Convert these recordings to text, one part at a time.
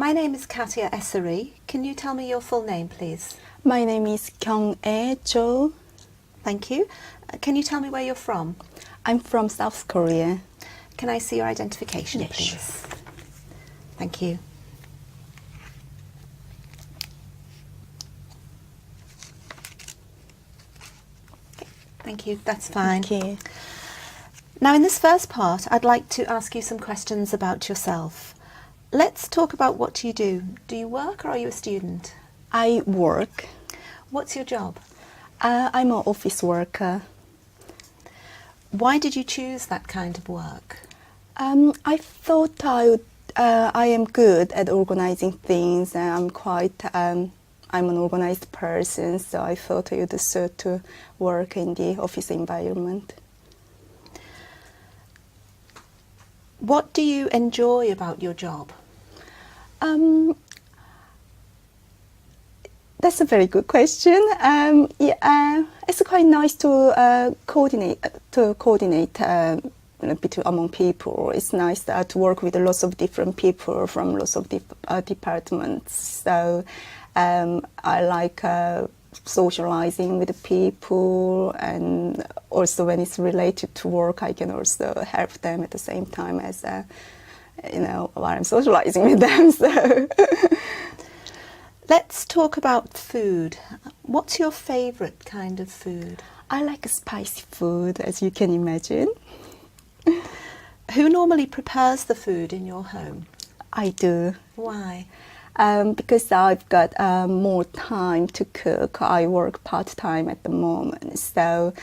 My name is Katia Esseri. Can you tell me your full name, please? My name is Kyung-ae Jo. Thank you. Can you tell me where you're from? I'm from South Korea. Can I see your identification, Yes, please? sure. Thank you. Okay, thank you. That's fine. Okay. Now, in this first part, I'd like to ask you some questions about yourself. Let's talk about what you do. Do you work or are you a student? I work. What's your job? I'm an office worker. Why did you choose that kind of work? I thought I am good at organizing things, and I'm an organized person, so I thought I would deserve to work in the office environment. What do you enjoy about your job? That's a very good question. It's quite nice to coordinate between among people. It's nice to work with lots of different people from lots of departments. So I like socializing with the people, and also when it's related to work, I can also help them at the same time as while I'm socializing with them. So. Let's talk about food. What's your favourite kind of food? I like spicy food, as you can imagine. Who normally prepares the food in your home? I do. Why? Because I've got more time to cook. I work part-time at the moment. So,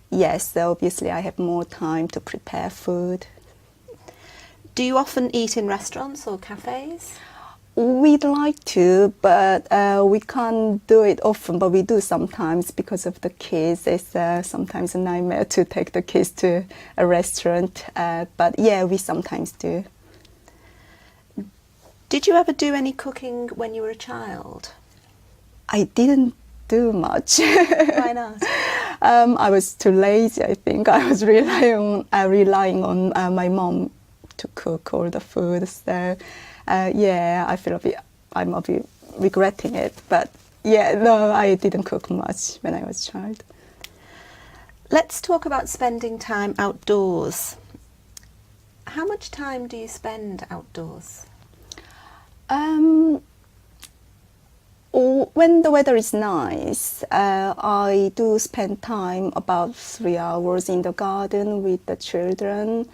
yes, obviously I have more time to prepare food. Do you often eat in restaurants or cafes? We'd like to, but we can't do it often, but we do sometimes because of the kids. It's sometimes a nightmare to take the kids to a restaurant, but yeah, we sometimes do. Did you ever do any cooking when you were a child? I didn't do much. Why not? I was too lazy, I think. I was relying on my mom to cook all the food, so I feel I'm a bit regretting it, but no, I didn't cook much when I was a child. Let's talk about spending time outdoors. How much time do you spend outdoors? When the weather is nice, I do spend time about 3 hours in the garden with the children.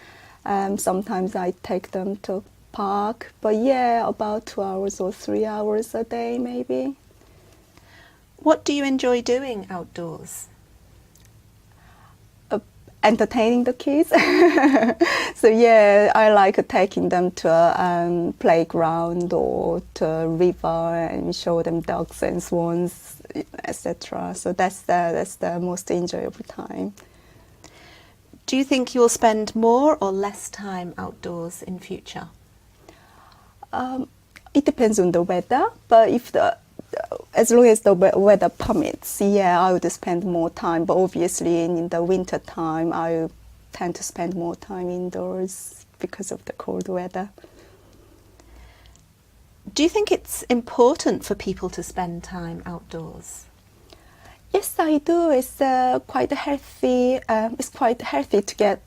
Sometimes I take them to park, but about 2 hours or 3 hours a day maybe. What do you enjoy doing outdoors? Entertaining the kids. So I like taking them to a playground or to a river and show them ducks and swans, etc. So that's the most enjoyable time. Do you think you'll spend more or less time outdoors in future? It depends on the weather, but as long as the weather permits, I would spend more time. But obviously, in the winter time, I tend to spend more time indoors because of the cold weather. Do you think it's important for people to spend time outdoors? Yes, I do. It's quite healthy. It's quite healthy to get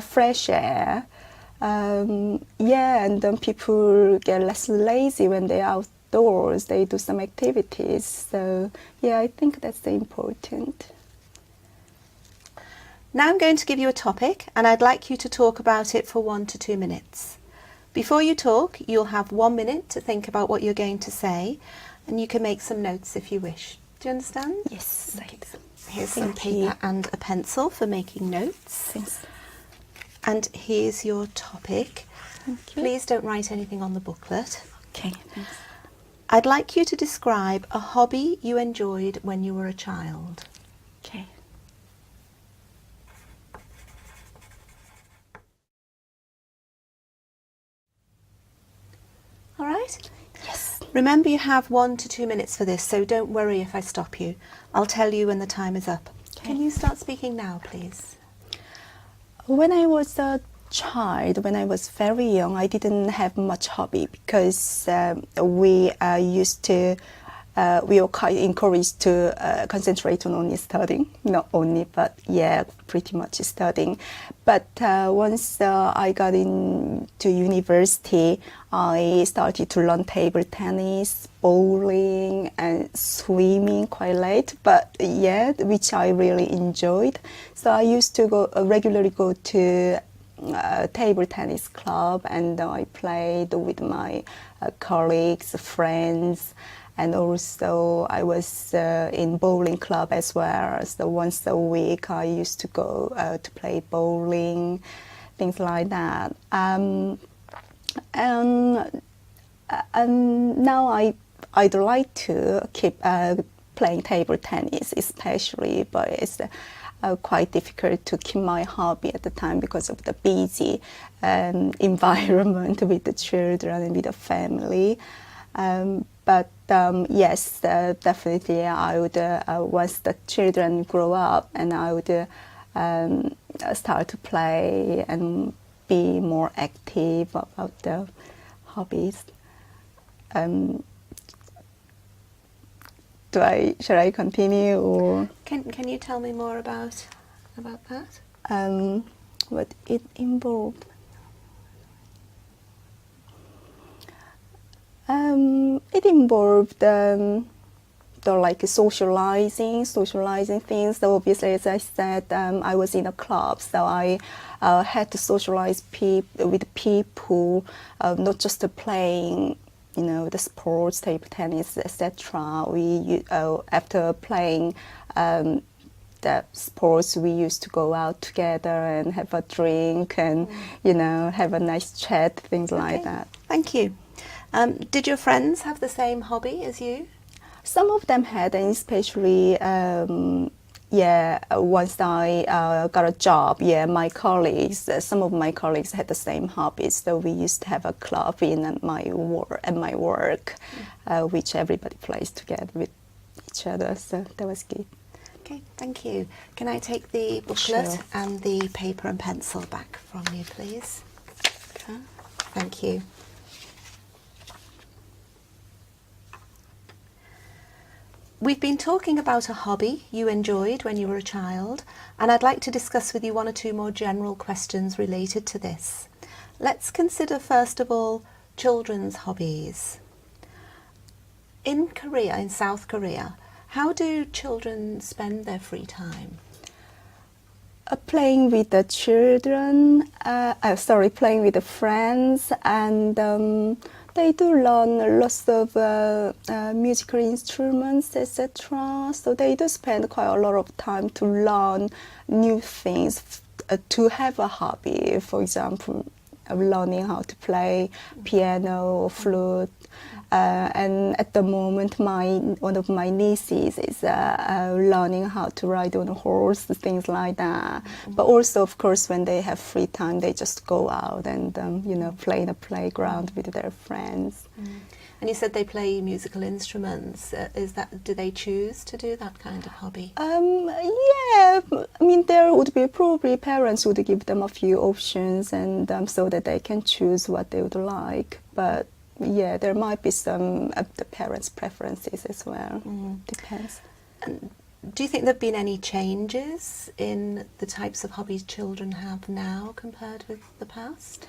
fresh air. And then people get less lazy when they're outdoors. They do some activities. So, I think that's important. Now I'm going to give you a topic, and I'd like you to talk about it for 1 to 2 minutes. Before you talk, you'll have 1 minute to think about what you're going to say, and you can make some notes if you wish. Do you understand? Yes, I do. Here's some paper and a pencil for making notes. Thanks. And here's your topic. Thank you. Please don't write anything on the booklet. Okay, thanks. I'd like you to describe a hobby you enjoyed when you were a child. Okay. All right? Yes. Remember, you have 1 to 2 minutes for this, so don't worry if I stop you. I'll tell you when the time is up. Okay. Can you start speaking now, please? When I was a child, when I was very young, I didn't have much hobby because we used to. We were quite encouraged to concentrate on only studying, not only, but yeah, pretty much studying. But once I got into university, I started to learn table tennis, bowling, and swimming quite late. But yeah, which I really enjoyed. So I used to regularly go to table tennis club, and I played with my colleagues, friends. And also I was in bowling club as well. So once a week I used to go to play bowling, things like that. And now I'd like to keep playing table tennis, especially, but it's quite difficult to keep my hobby at the time because of the busy environment with the children and with the family. But yes, definitely I would, once the children grow up, and I would start to play and be more active about the hobbies. Shall I continue, or Can you tell me more about that? what it involved? It involved the like socializing things. So obviously, as I said, I was in a club, so I had to socialize with people, not just playing, the sports, table tennis, etc. We after playing the sports, we used to go out together and have a drink and have a nice chat, things like that. Thank you. Did your friends have the same hobby as you? Some of them had, and especially, once I got a job, my colleagues, some of my colleagues had the same hobbies. So we used to have a club in my work, which everybody plays together with each other. So that was good. Okay, thank you. Can I take the booklet Sure. and the paper and pencil back from you, please? Okay. Thank you. We've been talking about a hobby you enjoyed when you were a child, and I'd like to discuss with you one or two more general questions related to this. Let's consider first of all children's hobbies. In Korea, in South Korea, how do children spend their free time? Playing with the children, playing with the friends, and they do learn lots of musical instruments, etc. So they do spend quite a lot of time to learn new things, to have a hobby. For example, learning how to play piano or flute. And at the moment, one of my nieces is learning how to ride on a horse, things like that. But also, of course, when they have free time, they just go out and play in a playground with their friends. And you said they play musical instruments. Do they choose to do that kind of hobby? Yeah, I mean, there would be probably parents would give them a few options, and so that they can choose what they would like. But yeah, there might be some of the parents' preferences as well. Depends. And do you think there have been any changes in the types of hobbies children have now compared with the past?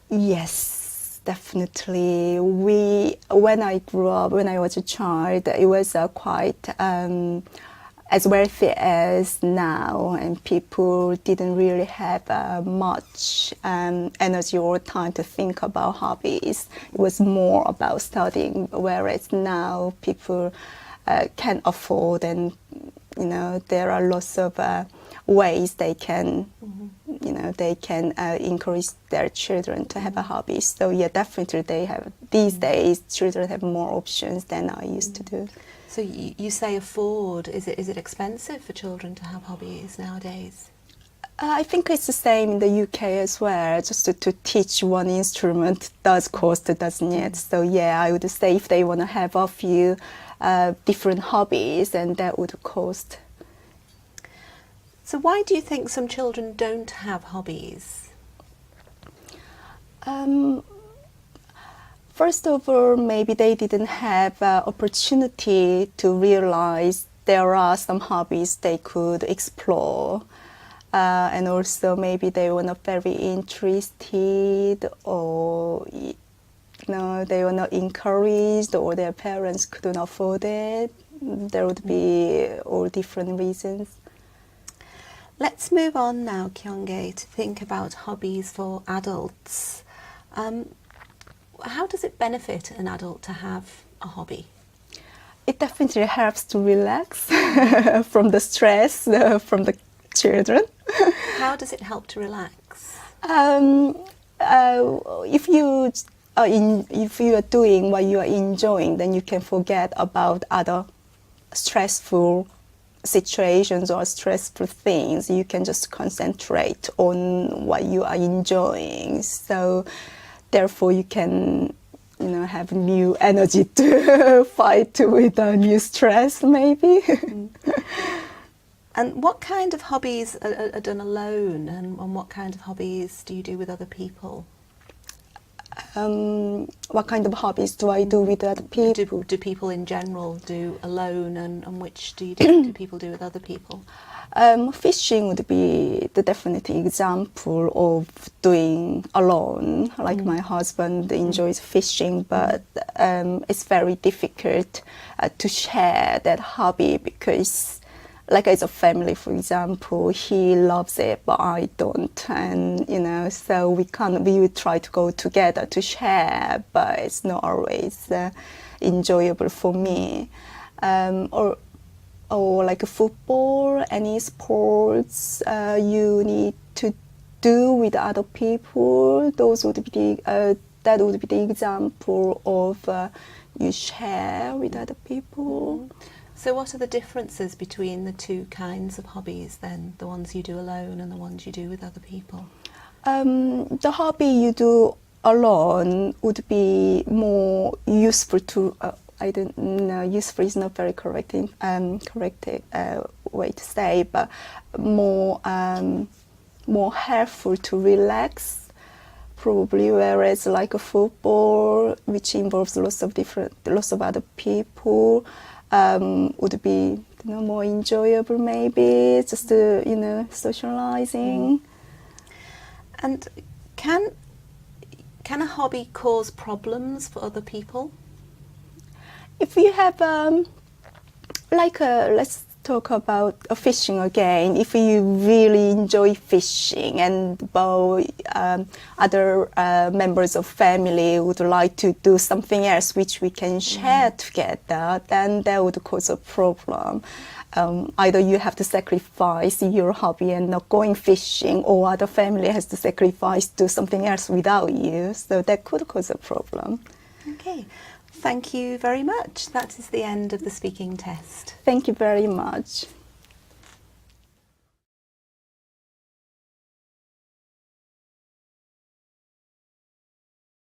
Yes, definitely. When I grew up, when I was a child, it was quite as wealthy as now, and people didn't really have much energy or time to think about hobbies. It was more about studying, whereas now people can afford, and there are lots of ways they can encourage their children to have a hobby. So yeah, definitely these days children have more options than I used to do. So you say afford. Is it expensive for children to have hobbies nowadays? I think it's the same in the UK as well. Just to teach one instrument does cost, doesn't it? So yeah, I would say if they want to have a few different hobbies, then that would cost. So why do you think some children don't have hobbies? First of all, maybe they didn't have opportunity to realize there are some hobbies they could explore. And also maybe they were not very interested, or they were not encouraged, or their parents couldn't afford it. There would be all different reasons. Let's move on now, Kyunghae, to think about hobbies for adults. How does it benefit an adult to have a hobby? It definitely helps to relax from the stress from the children. How does it help to relax? If you are doing what you are enjoying, then you can forget about other stressful situations or stressful things. You can just concentrate on what you are enjoying. So therefore you can have new energy to fight with a new stress maybe. And what kind of hobbies are done alone, and what kind of hobbies do you do with other people? What kind of hobbies do I do with other people? Do people in general do alone, and which do people do with other people? Fishing would be the definite example of doing alone. Like my husband enjoys fishing, but it's very difficult to share that hobby because, like as a family, for example, he loves it, but I don't, and so we would try to go together to share, but it's not always enjoyable for me. Or like a football, any sports you need to do with other people. Those would be that would be the example of you share with other people. So what are the differences between the two kinds of hobbies then, the ones you do alone and the ones you do with other people? The hobby you do alone would be more useful to I don't know, useful is not very correct way to say, but more helpful to relax, probably. Whereas like a football, which involves lots of other people, would be more enjoyable maybe, just socializing. And can a hobby cause problems for other people? If you have, let's talk about fishing again. If you really enjoy fishing and both other members of family would like to do something else which we can share together, then that would cause a problem. Either you have to sacrifice your hobby and not going fishing, or other family has to sacrifice do something else without you. So that could cause a problem. Okay. Thank you very much. That is the end of the speaking test. Thank you very much.